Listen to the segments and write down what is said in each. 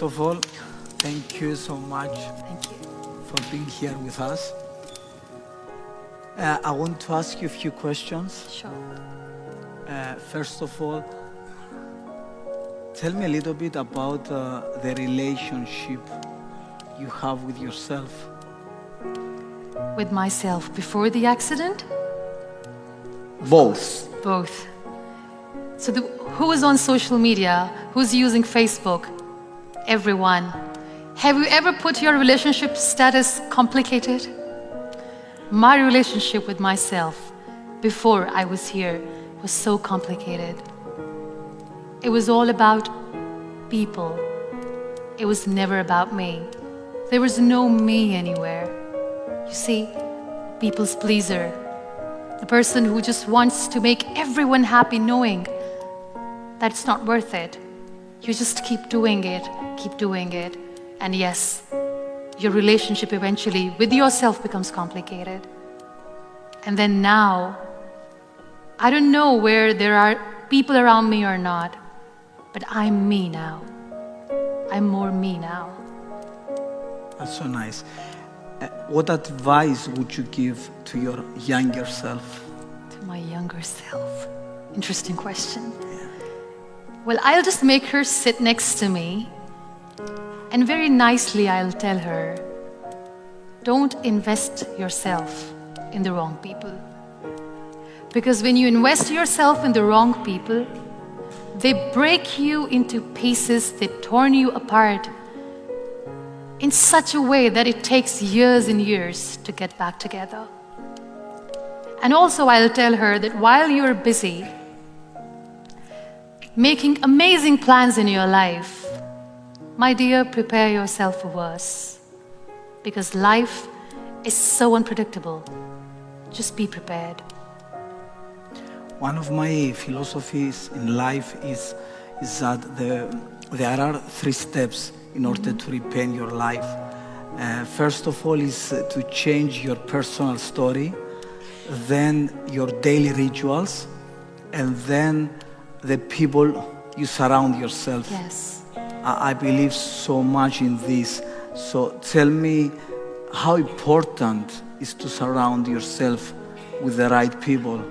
First of all, thank you so much Thank you. for being here with us. I want to ask you a few questions. Sure. First of all, tell me a little bit about the relationship you have with yourself. With myself before the accident? Both. Both. So who is on social media? Who's using Facebook? Everyone. Have you ever put your relationship status complicated? My relationship with myself before I was here was so complicated. It was all about people. It was never about me. There was no me anywhere. You see, people's pleaser. The person who just wants to make everyone happy knowing that it's not worth it. You just keep doing it, and yes, your relationship eventually with yourself becomes complicated. And then now, I don't know where there are people around me or not, but I'm me now. I'm more me now. That's so nice. What advice would you give to your younger self? To my younger self. Interesting question. Well, I'll just make her sit next to me, and very nicely I'll tell her, don't invest yourself in the wrong people. Because when you invest yourself in the wrong people, they break you into pieces, they torn you apart in such a way that it takes years and years to get back together. And also I'll tell her that while you're busy making amazing plans in your life, my dear, prepare yourself for worse. Because life is so unpredictable. Just be prepared. One of my philosophies in life is that there are 3 steps in order to repaint your life. First of all is to change your personal story, then your daily rituals, and then the people you surround yourself. Yes. I believe so much in this. So tell me how important is to surround yourself with the right people.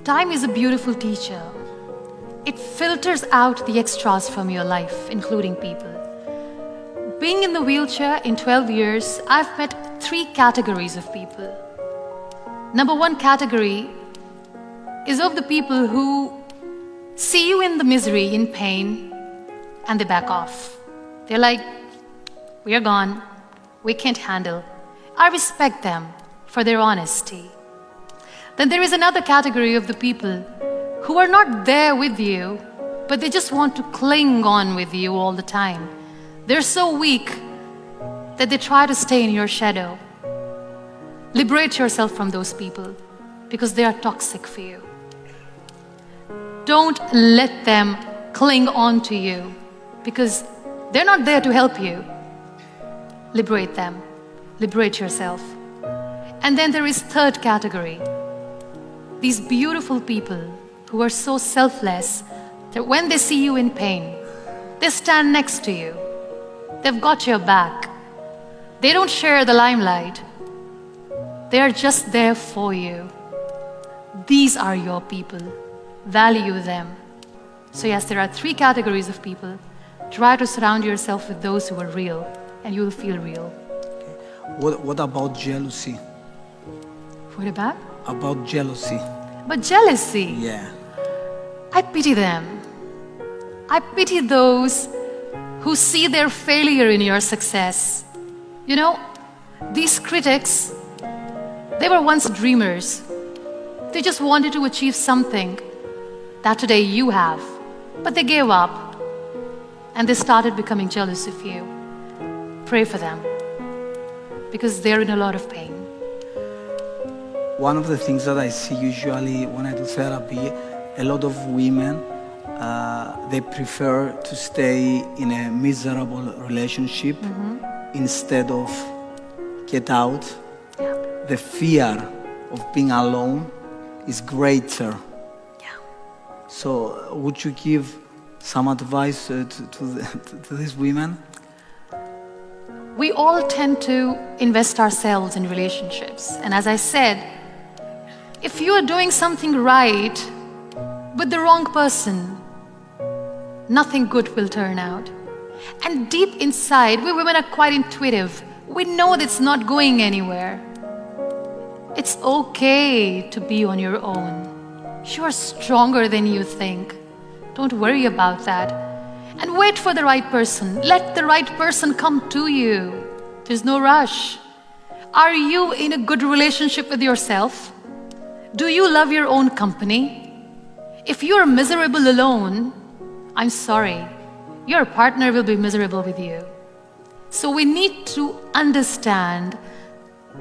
Time is a beautiful teacher. It filters out the extras from your life, including people. Being in the wheelchair in 12 years, I've met 3 categories of people. Number 1 category is of the people who see you in the misery, in pain, and they back off. They're like, we are gone, we can't handle. I respect them for their honesty. Then there is another category of the people who are not there with you, but they just want to cling on with you all the time. They're so weak that they try to stay in your shadow. Liberate yourself from those people because they are toxic for you. Don't let them cling on to you because they're not there to help you. Liberate them. Liberate yourself. And then there is 3rd category. These beautiful people who are so selfless that when they see you in pain, they stand next to you. They've got your back. They don't share the limelight. They are just there for you. These are your people. Value them. So yes, there are 3 categories of people. Try to surround yourself with those who are real, and you will feel real. What about jealousy? What about? About jealousy. But jealousy. Yeah. I pity them. I pity those who see their failure in your success. You know, these critics, they were once dreamers. They just wanted to achieve something that today you have, but they gave up and they started becoming jealous of you. Pray for them because they're in a lot of pain. One of the things that I see usually when I do therapy, a lot of women, they prefer to stay in a miserable relationship instead of get out. Yeah. The fear of being alone is greater. Yeah. So would you give some advice to these women? We all tend to invest ourselves in relationships. And as I said, if you are doing something right with the wrong person, nothing good will turn out. And deep inside, we women are quite intuitive. We know that it's not going anywhere. It's okay to be on your own. You are stronger than you think. Don't worry about that. And wait for the right person. Let the right person come to you. There's no rush. Are you in a good relationship with yourself? Do you love your own company? If you're miserable alone, I'm sorry, your partner will be miserable with you. So we need to understand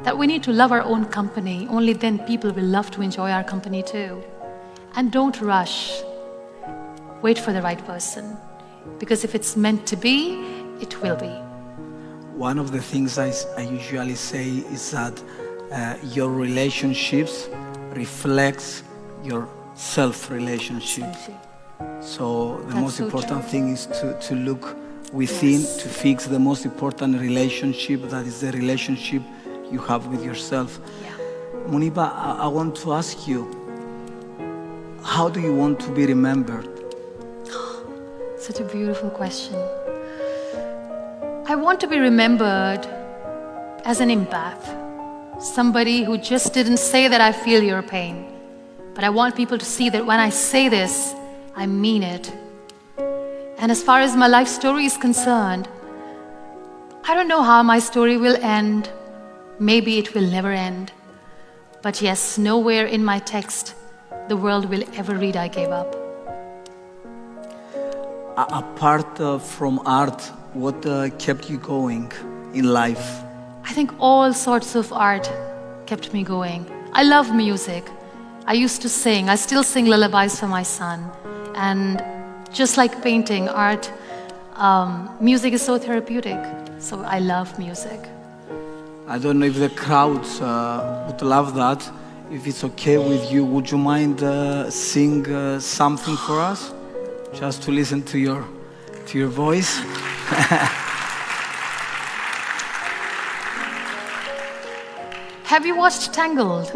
that we need to love our own company. Only then people will love to enjoy our company too. And don't rush. Wait for the right person. Because if it's meant to be, it will be. One of the things I usually say is that your relationships reflects your self-relationship. So the most important thing is to look within, to fix the most important relationship, that is the relationship you have with yourself. Yeah. Muniba, I want to ask you, how do you want to be remembered? Such a beautiful question. I want to be remembered as an empath, somebody who just didn't say that I feel your pain, but I want people to see that when I say this, I mean it. And as far as my life story is concerned, I don't know how my story will end. Maybe it will never end. But yes, nowhere in my text the world will ever read I gave up. Apart from art, what kept you going in life? I think all sorts of art kept me going. I love music. I used to sing. I still sing lullabies for my son. And just like painting, art, music is so therapeutic. So I love music. I don't know if the crowds would love that. If it's okay with you, would you mind sing something for us? Just to listen to your voice. Have you watched Tangled?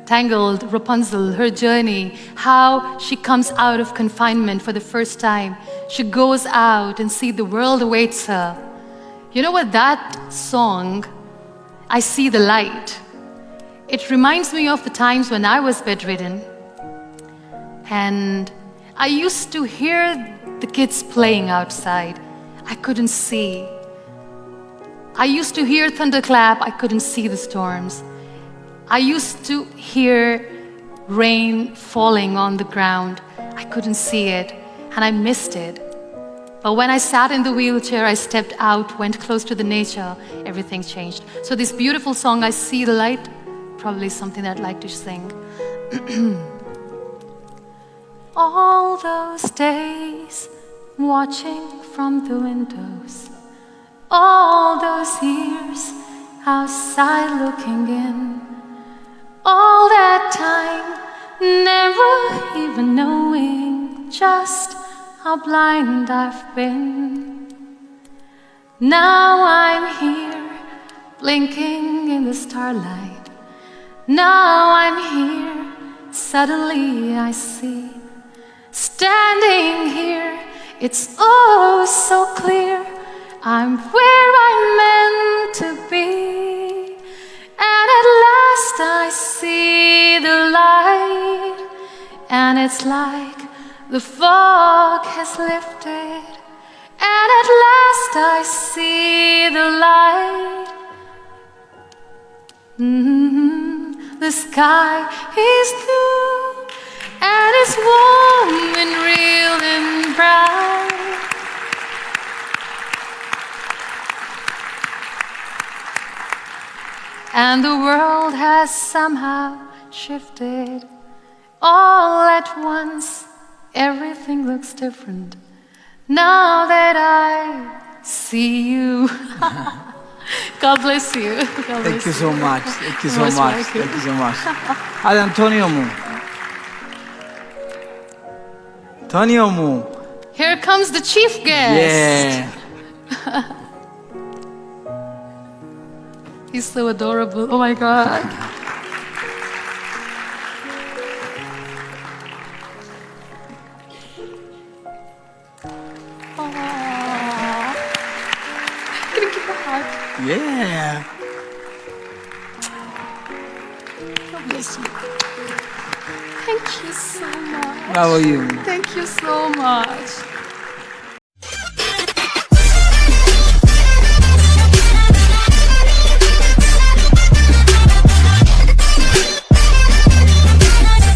Tangled, Rapunzel, her journey, how she comes out of confinement for the first time. She goes out and sees the world awaits her. You know what, that song, I See the Light, it reminds me of the times when I was bedridden. And I used to hear the kids playing outside. I couldn't see. I used to hear thunderclap. I couldn't see the storms. I used to hear rain falling on the ground. I couldn't see it, and I missed it. But when I sat in the wheelchair, I stepped out, went close to the nature, everything changed. So this beautiful song, I See the Light, probably something that I'd like to sing. All those days watching from the windows, all those years outside looking in, all that time never even knowing just how blind I've been. Now I'm here blinking in the starlight. Now I'm here, suddenly I see. Standing here, it's oh so clear, I'm where I'm meant to be. And at last I see the light, and it's like the fog has lifted. And at last I see the light. The sky is blue, and it's warm and real and bright. And the world has somehow shifted. All at once, everything looks different. Now that I see you. God bless you. God bless Thank you so much. Thank you so Most much. welcome. Thank you so much. Ad Antonio μου. Tanıyorum. Here comes the chief guest. Yeah. He's so adorable. Oh my God. Aww. Can you give a hug? Yeah. God bless you. Thank you so much. How are you? Thank you so much.